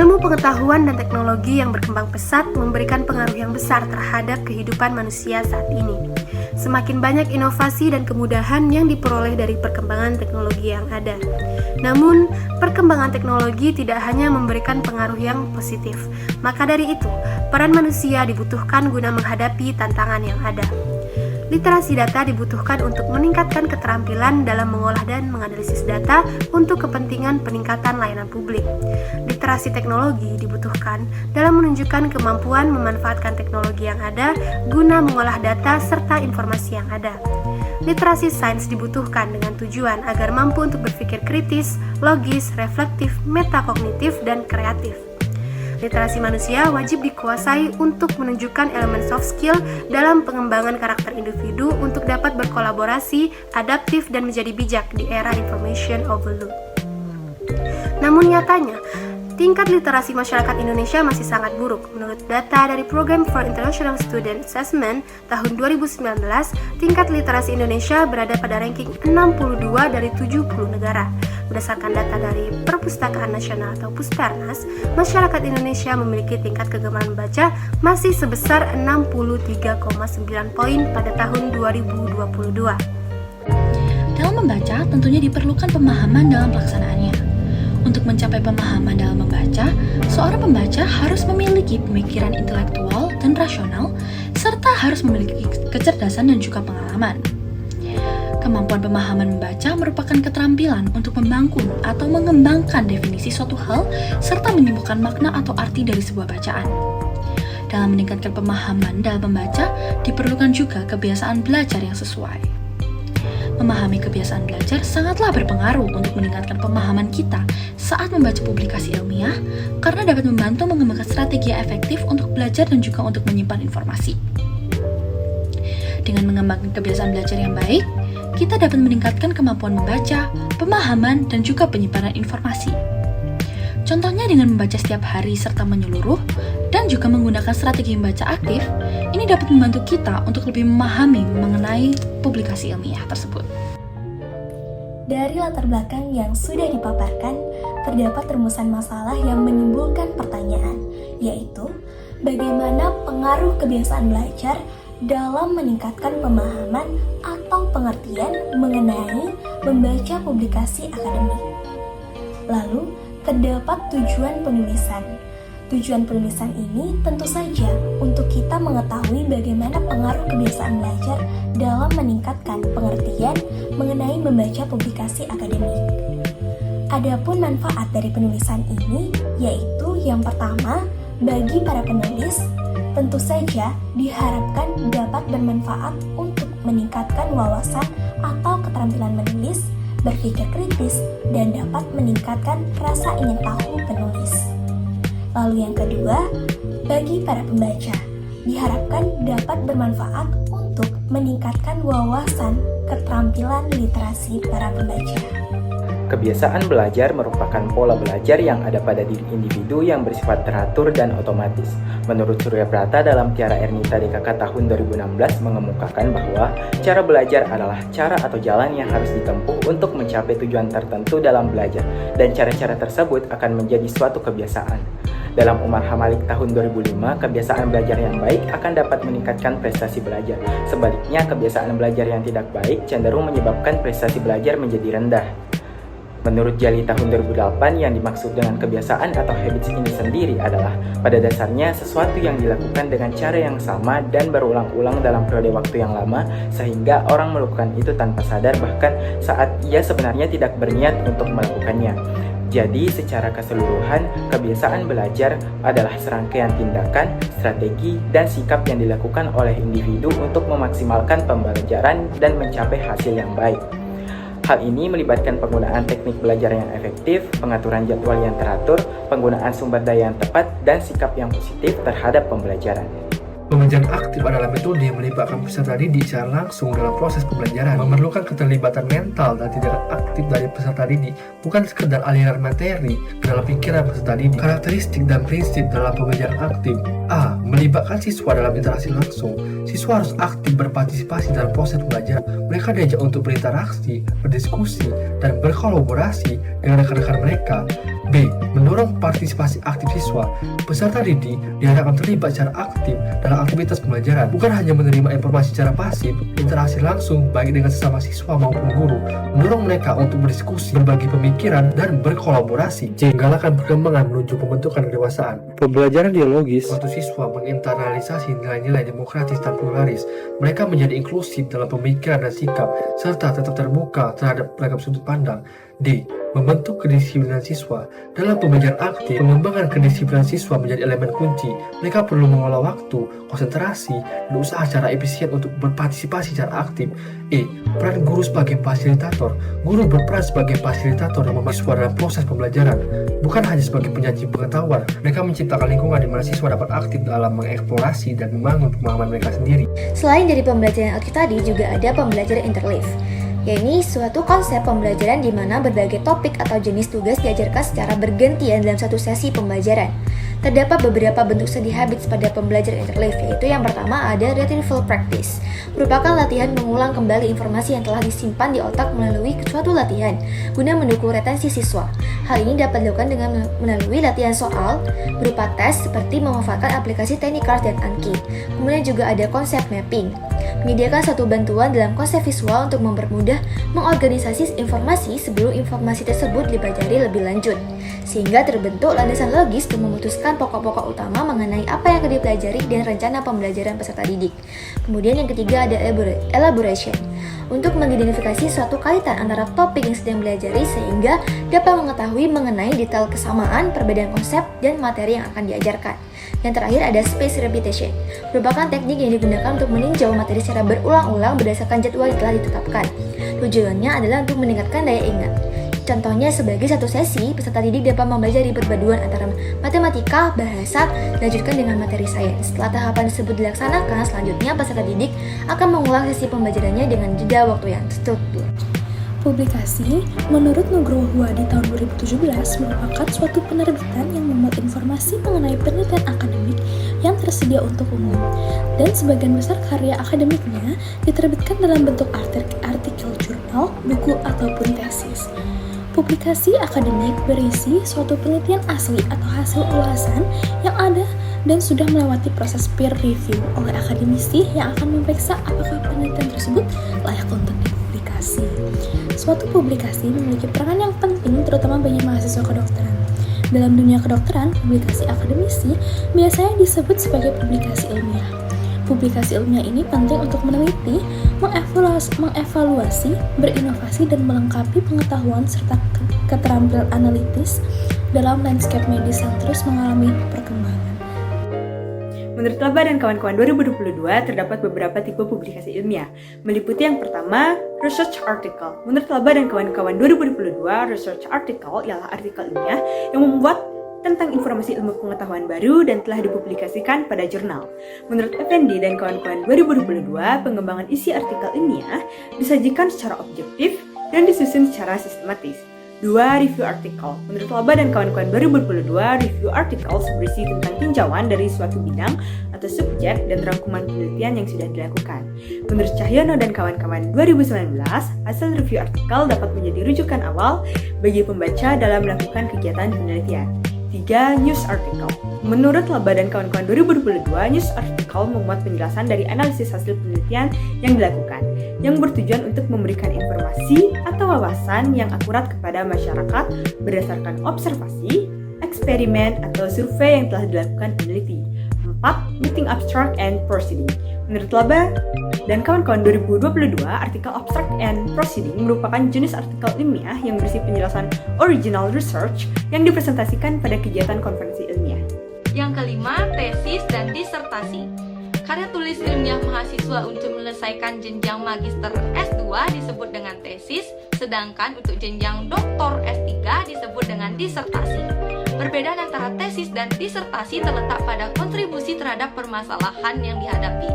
Ilmu pengetahuan dan teknologi yang berkembang pesat memberikan pengaruh yang besar terhadap kehidupan manusia saat ini. Semakin banyak inovasi dan kemudahan yang diperoleh dari perkembangan teknologi yang ada. Namun, perkembangan teknologi tidak hanya memberikan pengaruh yang positif. Maka dari itu, peran manusia dibutuhkan guna menghadapi tantangan yang ada. Literasi data dibutuhkan untuk meningkatkan keterampilan dalam mengolah dan menganalisis data untuk kepentingan peningkatan layanan publik. Literasi teknologi dibutuhkan dalam menunjukkan kemampuan memanfaatkan teknologi yang ada guna mengolah data serta informasi yang ada. Literasi sains dibutuhkan dengan tujuan agar mampu untuk berpikir kritis, logis, reflektif, metakognitif, dan kreatif. Literasi manusia wajib dikuasai untuk menunjukkan elemen soft skill dalam pengembangan karakter individu untuk dapat berkolaborasi, adaptif, dan menjadi bijak di era information overload. Namun nyatanya, tingkat literasi masyarakat Indonesia masih sangat buruk. Menurut data dari Program for International Student Assessment tahun 2019, tingkat literasi Indonesia berada pada ranking 62 dari 70 negara. Berdasarkan data dari Perpustakaan Nasional atau Puspernas, masyarakat Indonesia memiliki tingkat kegemaran membaca masih sebesar 63,9 poin pada tahun 2022. Dalam membaca, tentunya diperlukan pemahaman dalam pelaksanaannya. Untuk mencapai pemahaman dalam membaca, seorang pembaca harus memiliki pemikiran intelektual dan rasional, serta harus memiliki kecerdasan dan juga pengalaman. Kemampuan pemahaman membaca merupakan keterampilan untuk membangun atau mengembangkan definisi suatu hal, serta menyimpulkan makna atau arti dari sebuah bacaan. Dalam meningkatkan pemahaman dalam membaca, diperlukan juga kebiasaan belajar yang sesuai. Memahami kebiasaan belajar sangatlah berpengaruh untuk meningkatkan pemahaman kita saat membaca publikasi ilmiah, karena dapat membantu mengembangkan strategi yang efektif untuk belajar dan juga untuk menyimpan informasi. Dengan mengembangkan kebiasaan belajar yang baik, kita dapat meningkatkan kemampuan membaca, pemahaman, dan juga penyimpanan informasi. Contohnya dengan membaca setiap hari serta menyeluruh, dan juga menggunakan strategi membaca aktif, ini dapat membantu kita untuk lebih memahami mengenai publikasi ilmiah tersebut. Dari latar belakang yang sudah dipaparkan, terdapat rumusan masalah yang menimbulkan pertanyaan, yaitu bagaimana pengaruh kebiasaan belajar dalam meningkatkan pemahaman atau pengertian mengenai membaca publikasi akademik. Lalu, terdapat tujuan penulisan. Tujuan penulisan ini tentu saja untuk kita mengetahui bagaimana pengaruh kebiasaan belajar dalam meningkatkan pengertian mengenai membaca publikasi akademik. Adapun manfaat dari penulisan ini yaitu yang pertama, bagi para penulis, tentu saja diharapkan dapat bermanfaat untuk meningkatkan wawasan atau keterampilan menulis, berpikir kritis, dan dapat meningkatkan rasa ingin tahu penulis. Lalu yang kedua, bagi para pembaca, diharapkan dapat bermanfaat untuk meningkatkan wawasan keterampilan literasi para pembaca. Kebiasaan belajar merupakan pola belajar yang ada pada diri individu yang bersifat teratur dan otomatis. Menurut Surya Prata dalam Tiara Ernita DKK tahun 2016 mengemukakan bahwa cara belajar adalah cara atau jalan yang harus ditempuh untuk mencapai tujuan tertentu dalam belajar, dan cara-cara tersebut akan menjadi suatu kebiasaan. Dalam Umar Hamalik tahun 2005, kebiasaan belajar yang baik akan dapat meningkatkan prestasi belajar. Sebaliknya, kebiasaan belajar yang tidak baik cenderung menyebabkan prestasi belajar menjadi rendah. Menurut Jali tahun 2008, yang dimaksud dengan kebiasaan atau habits ini sendiri adalah pada dasarnya sesuatu yang dilakukan dengan cara yang sama dan berulang-ulang dalam periode waktu yang lama, sehingga orang melakukan itu tanpa sadar bahkan saat ia sebenarnya tidak berniat untuk melakukannya. Jadi secara keseluruhan, kebiasaan belajar adalah serangkaian tindakan, strategi, dan sikap yang dilakukan oleh individu untuk memaksimalkan pembelajaran dan mencapai hasil yang baik. Hal ini melibatkan penggunaan teknik belajar yang efektif, pengaturan jadwal yang teratur, penggunaan sumber daya yang tepat, dan sikap yang positif terhadap pembelajaran. Pembelajaran aktif adalah metode yang melibatkan peserta didik secara langsung dalam proses pembelajaran, memerlukan keterlibatan mental dan tindakan aktif dari peserta didik, bukan sekedar aliran materi ke dalam pikiran peserta didik. Karakteristik dan prinsip dalam pembelajaran aktif: A. Melibatkan siswa dalam interaksi langsung. Siswa harus aktif berpartisipasi dalam proses pembelajaran. Mereka diajak untuk berinteraksi, berdiskusi, dan berkolaborasi dengan rekan-rekan mereka. B. Mendorong partisipasi aktif siswa. Peserta didik diharapkan terlibat secara aktif dalam aktivitas pembelajaran, bukan hanya menerima informasi secara pasif. Interaksi langsung baik dengan sesama siswa maupun guru, mendorong mereka untuk berdiskusi, berbagi pemikiran, dan berkolaborasi. C. Menggalakkan perkembangan menuju pembentukan kedewasaan. Pembelajaran dialogis waktu siswa menginternalisasi nilai-nilai demokratis dan pluralis. Mereka menjadi inklusif dalam pemikiran dan sikap, serta tetap terbuka terhadap beragam sudut pandang. D. Membentuk kedisiplinan siswa. Dalam pembelajaran aktif, pengembangan kedisiplinan siswa menjadi elemen kunci. Mereka perlu mengolah waktu, konsentrasi, dan usaha secara efisien untuk berpartisipasi secara aktif. E. Peran guru sebagai fasilitator. Guru berperan sebagai fasilitator yang membantu siswa dalam proses pembelajaran, bukan hanya sebagai penyaji pengetahuan. Mereka menciptakan lingkungan di mana siswa dapat aktif dalam mengeksplorasi dan membangun pemahaman mereka sendiri. Selain dari pembelajaran aktif tadi, juga ada pembelajaran interleave, yaitu suatu konsep pembelajaran di mana berbagai topik atau jenis tugas diajarkan secara bergantian dalam satu sesi pembelajaran. Terdapat beberapa bentuk study habits pada pembelajaran interleave, yaitu yang pertama ada retrieval practice, merupakan latihan mengulang kembali informasi yang telah disimpan di otak melalui suatu latihan guna mendukung retensi siswa. Hal ini dapat dilakukan dengan melalui latihan soal berupa tes seperti memanfaatkan aplikasi Technical dan Anki. Kemudian juga ada konsep mapping, menyediakan satu bantuan dalam konsep visual untuk mempermudah mengorganisasi informasi sebelum informasi tersebut dipelajari lebih lanjut, sehingga terbentuk landasan logis untuk memutuskan pokok-pokok utama mengenai apa yang akan dipelajari dan rencana pembelajaran peserta didik. Kemudian yang ketiga ada elaboration, untuk mengidentifikasi suatu kaitan antara topik yang sedang dipelajari sehingga dapat mengetahui mengenai detail kesamaan, perbedaan konsep, dan materi yang akan diajarkan. Yang terakhir ada space repetition, merupakan teknik yang digunakan untuk meninjau materi secara berulang-ulang berdasarkan jadwal yang telah ditetapkan. Tujuannya adalah untuk meningkatkan daya ingat. Contohnya, sebagai satu sesi, peserta didik dapat mempelajari perpaduan antara matematika, bahasa, dilanjutkan dengan materi sains. Setelah tahapan tersebut dilaksanakan, selanjutnya peserta didik akan mengulang sesi pembelajarannya dengan jeda waktu yang terstruktur. Publikasi, menurut Nugroho di tahun 2017, merupakan suatu penerbitan yang memuat informasi mengenai penelitian akademik yang tersedia untuk umum, dan sebagian besar karya akademiknya diterbitkan dalam bentuk artikel jurnal, buku, ataupun tesis. Publikasi akademik berisi suatu penelitian asli atau hasil ulasan yang ada dan sudah melewati proses peer review oleh akademisi yang akan memeriksa apakah penelitian tersebut layak untuk dipublikasi. Suatu publikasi memiliki peranan yang penting terutama bagi mahasiswa kedokteran. Dalam dunia kedokteran, publikasi akademisi biasanya disebut sebagai publikasi ilmiah. Publikasi ilmiah ini penting untuk meneliti, mengevaluasi, berinovasi, dan melengkapi pengetahuan serta keterampilan analitis dalam landscape medis yang terus mengalami perkembangan. Menurut Laba dan kawan-kawan 2022, terdapat beberapa tipe publikasi ilmiah, meliputi yang pertama, research article. Menurut Laba dan kawan-kawan 2022, research article ialah artikel ilmiah yang membuat tentang informasi ilmu pengetahuan baru dan telah dipublikasikan pada jurnal. Menurut Effendi dan kawan-kawan 2022, pengembangan isi artikel ilmiah disajikan secara objektif dan disusun secara sistematis. 2. Review artikel. Menurut Laba dan kawan-kawan 2022, review artikel berisi tentang tinjauan dari suatu bidang atau subjek dan rangkuman penelitian yang sudah dilakukan. Menurut Cahyono dan kawan-kawan 2019, hasil review artikel dapat menjadi rujukan awal bagi pembaca dalam melakukan kegiatan penelitian. 3. News article. Menurut Laba dan kawan-kawan 2022, news article memuat penjelasan dari analisis hasil penelitian yang dilakukan, yang bertujuan untuk memberikan informasi atau wawasan yang akurat kepada masyarakat berdasarkan observasi, eksperimen, atau survei yang telah dilakukan peneliti. 4. Meeting abstract and proceeding. Menurut Laba dan kawan-kawan 2022, artikel abstract and proceeding merupakan jenis artikel ilmiah yang berisi penjelasan original research yang dipresentasikan pada kegiatan konferensi ilmiah. Yang kelima, tesis dan disertasi. Karya tulis ilmiah mahasiswa untuk menyelesaikan jenjang magister S2 disebut dengan tesis, sedangkan untuk jenjang doktor S3 disebut dengan disertasi. Perbedaan antara tesis dan disertasi terletak pada kontribusi terhadap permasalahan yang dihadapi.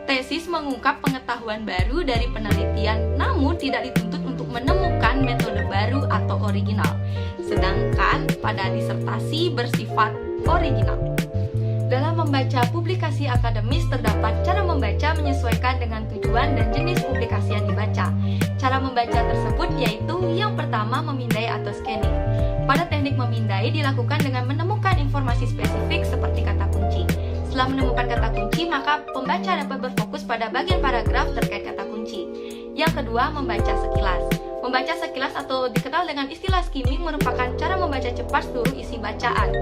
Tesis mengungkap pengetahuan baru dari penelitian, namun tidak dituntut untuk menemukan metode baru atau original. Sedangkan pada disertasi bersifat original. Dalam membaca publikasi akademis terdapat cara membaca menyesuaikan dengan tujuan dan jenis publikasi yang dibaca. Cara membaca tersebut yaitu yang pertama memindai atau scanning. Pada teknik teknik memindai dilakukan dengan menemukan informasi spesifik seperti kata kunci. Setelah menemukan kata kunci, maka pembaca dapat berfokus pada bagian paragraf terkait kata kunci. Yang kedua, membaca sekilas. Membaca sekilas atau dikenal dengan istilah skimming merupakan cara membaca cepat seluruh isi bacaan.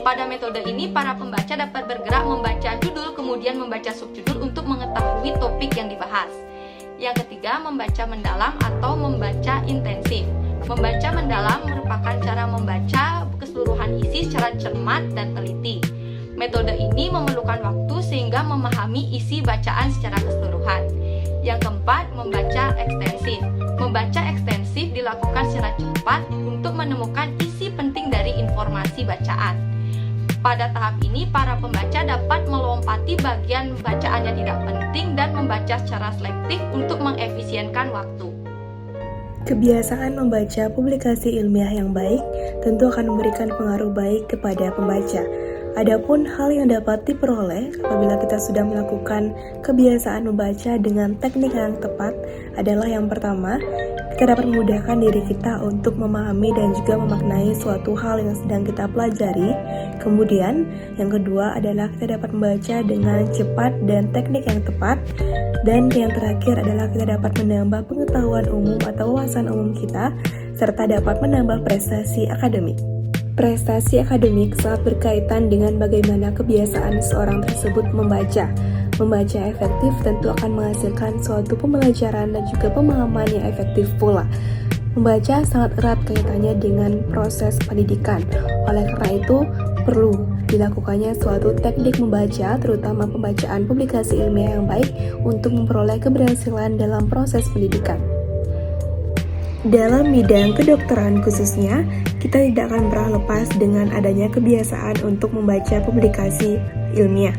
Pada metode ini, para pembaca dapat bergerak membaca judul, kemudian membaca subjudul untuk mengetahui topik yang dibahas. Yang ketiga, membaca mendalam atau membaca intensif. Membaca mendalam merupakan cara membaca keseluruhan isi secara cermat dan teliti. Metode ini memerlukan waktu sehingga memahami isi bacaan secara keseluruhan. Yang keempat, membaca ekstensif. Membaca ekstensif dilakukan secara cepat untuk menemukan isi penting dari informasi bacaan. Pada tahap ini, para pembaca dapat melompati bagian bacaan yang tidak penting dan membaca secara selektif untuk mengefisienkan waktu. Kebiasaan membaca publikasi ilmiah yang baik tentu akan memberikan pengaruh baik kepada pembaca. Adapun hal yang dapat diperoleh apabila kita sudah melakukan kebiasaan membaca dengan teknik yang tepat adalah yang pertama, kita dapat memudahkan diri kita untuk memahami dan juga memaknai suatu hal yang sedang kita pelajari. Kemudian, yang kedua adalah kita dapat membaca dengan cepat dan teknik yang tepat. Dan yang terakhir adalah kita dapat menambah pengetahuan umum atau wawasan umum kita, serta dapat menambah prestasi akademik. Prestasi akademik sangat berkaitan dengan bagaimana kebiasaan seorang tersebut membaca. Membaca efektif tentu akan menghasilkan suatu pembelajaran dan juga pemahaman yang efektif pula. Membaca sangat erat kaitannya dengan proses pendidikan. Oleh karena itu, perlu dilakukannya suatu teknik membaca, terutama pembacaan publikasi ilmiah yang baik untuk memperoleh keberhasilan dalam proses pendidikan. Dalam bidang kedokteran khususnya, kita tidak akan pernah lepas dengan adanya kebiasaan untuk membaca publikasi ilmiah.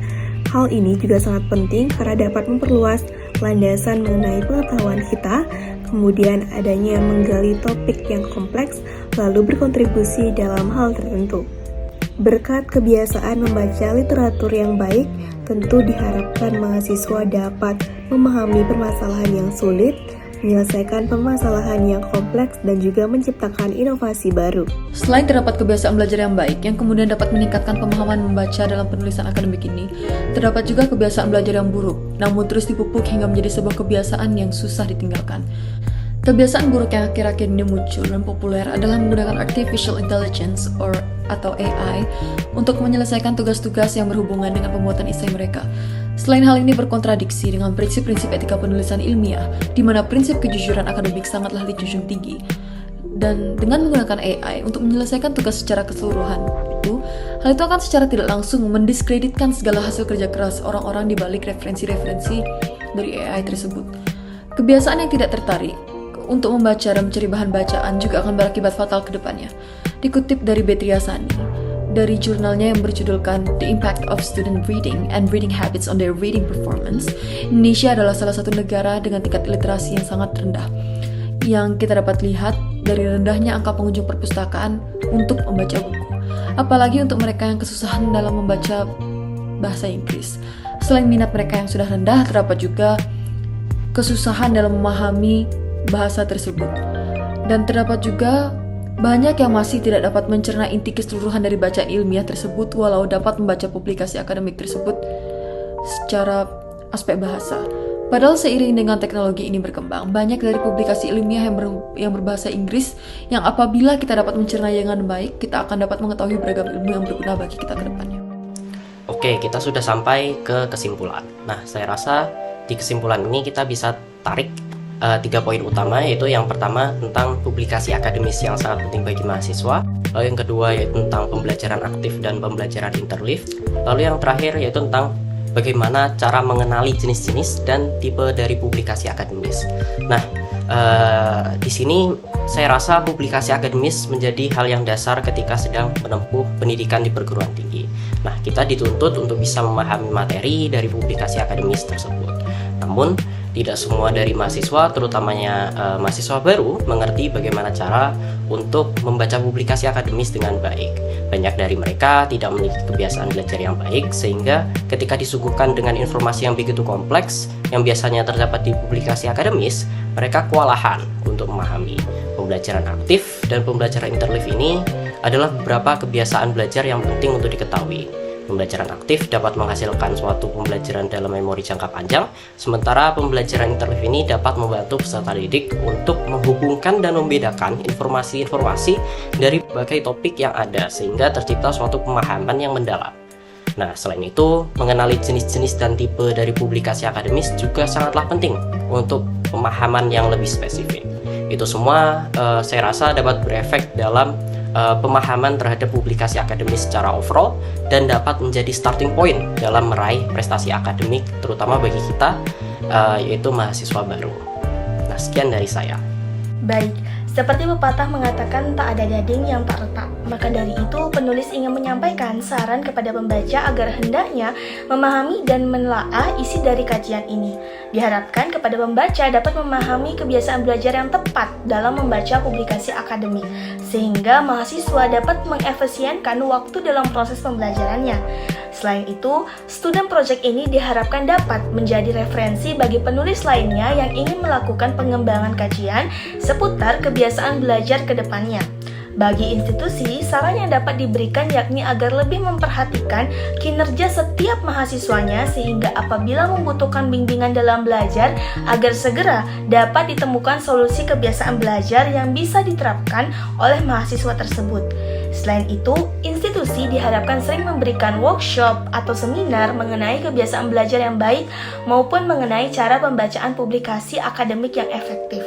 Hal ini juga sangat penting karena dapat memperluas landasan mengenai pengetahuan kita, kemudian adanya menggali topik yang kompleks, lalu berkontribusi dalam hal tertentu. Berkat kebiasaan membaca literatur yang baik, tentu diharapkan mahasiswa dapat memahami permasalahan yang sulit, menyelesaikan permasalahan yang kompleks, dan juga menciptakan inovasi baru. Selain terdapat kebiasaan belajar yang baik yang kemudian dapat meningkatkan pemahaman membaca dalam penulisan akademik ini, terdapat juga kebiasaan belajar yang buruk, namun terus dipupuk hingga menjadi sebuah kebiasaan yang susah ditinggalkan. Kebiasaan buruk yang akhir-akhir ini muncul dan populer adalah menggunakan artificial intelligence atau AI untuk menyelesaikan tugas-tugas yang berhubungan dengan pembuatan esai mereka. Selain hal ini berkontradiksi dengan prinsip-prinsip etika penulisan ilmiah, di mana prinsip kejujuran akademik sangatlah dijunjung tinggi. Dan dengan menggunakan AI untuk menyelesaikan tugas secara keseluruhan hal itu akan secara tidak langsung mendiskreditkan segala hasil kerja keras orang-orang di balik referensi-referensi dari AI tersebut. Kebiasaan yang tidak tertarik untuk membaca dan mencari bahan bacaan juga akan berakibat fatal ke depannya. Dikutip dari Betriasani, dari jurnalnya yang berjudulkan The Impact of Student Reading and Reading Habits on Their Reading Performance, Indonesia adalah salah satu negara dengan tingkat literasi yang sangat rendah. Yang kita dapat lihat dari rendahnya angka pengunjung perpustakaan untuk membaca buku, apalagi untuk mereka yang kesusahan dalam membaca bahasa Inggris. Selain minat mereka yang sudah rendah, terdapat juga kesusahan dalam memahami bahasa tersebut. Dan terdapat juga banyak yang masih tidak dapat mencerna inti keseluruhan dari bacaan ilmiah tersebut walau dapat membaca publikasi akademik tersebut secara aspek bahasa. Padahal seiring dengan teknologi ini berkembang, banyak dari publikasi ilmiah yang berbahasa Inggris yang apabila kita dapat mencerna dengan baik, kita akan dapat mengetahui beragam ilmu yang berguna bagi kita ke depannya. Oke, kita sudah sampai ke kesimpulan. Nah, saya rasa di kesimpulan ini kita bisa tarik 3 poin utama, yaitu yang pertama tentang publikasi akademis yang sangat penting bagi mahasiswa, lalu yang kedua yaitu tentang pembelajaran aktif dan pembelajaran interleaf, lalu yang terakhir yaitu tentang bagaimana cara mengenali jenis-jenis dan tipe dari publikasi akademis. Nah, di sini saya rasa publikasi akademis menjadi hal yang dasar ketika sedang menempuh pendidikan di perguruan tinggi. Nah, kita dituntut untuk bisa memahami materi dari publikasi akademis tersebut. Namun, tidak semua dari mahasiswa, terutamanya mahasiswa baru, mengerti bagaimana cara untuk membaca publikasi akademis dengan baik. Banyak dari mereka tidak memiliki kebiasaan belajar yang baik, sehingga ketika disuguhkan dengan informasi yang begitu kompleks, yang biasanya terdapat di publikasi akademis, mereka kewalahan untuk memahami. Pembelajaran aktif dan pembelajaran interleaf ini adalah beberapa kebiasaan belajar yang penting untuk diketahui. Pembelajaran aktif dapat menghasilkan suatu pembelajaran dalam memori jangka panjang, sementara pembelajaran interleaf ini dapat membantu peserta didik untuk menghubungkan dan membedakan informasi-informasi dari berbagai topik yang ada, sehingga tercipta suatu pemahaman yang mendalam. Nah, selain itu, mengenali jenis-jenis dan tipe dari publikasi akademis juga sangatlah penting untuk pemahaman yang lebih spesifik. Itu semua saya rasa dapat berefek dalam pemahaman terhadap publikasi akademis secara overall dan dapat menjadi starting point dalam meraih prestasi akademik, terutama bagi kita, yaitu mahasiswa baru. Nah, sekian dari saya. Baik, seperti pepatah mengatakan tak ada daging yang tak retak. Maka dari itu, penulis ingin menyampaikan saran kepada pembaca agar hendaknya memahami dan menelaah isi dari kajian ini. Diharapkan kepada pembaca dapat memahami kebiasaan belajar yang tepat dalam membaca publikasi akademik, sehingga mahasiswa dapat mengefisienkan waktu dalam proses pembelajarannya. Selain itu, student project ini diharapkan dapat menjadi referensi bagi penulis lainnya yang ingin melakukan pengembangan kajian seputar kebiasaan belajar ke depannya. Bagi institusi, saran yang dapat diberikan yakni agar lebih memperhatikan kinerja setiap mahasiswanya sehingga apabila membutuhkan bimbingan dalam belajar, agar segera dapat ditemukan solusi kebiasaan belajar yang bisa diterapkan oleh mahasiswa tersebut. Selain itu, institusi diharapkan sering memberikan workshop atau seminar mengenai kebiasaan belajar yang baik maupun mengenai cara pembacaan publikasi akademik yang efektif.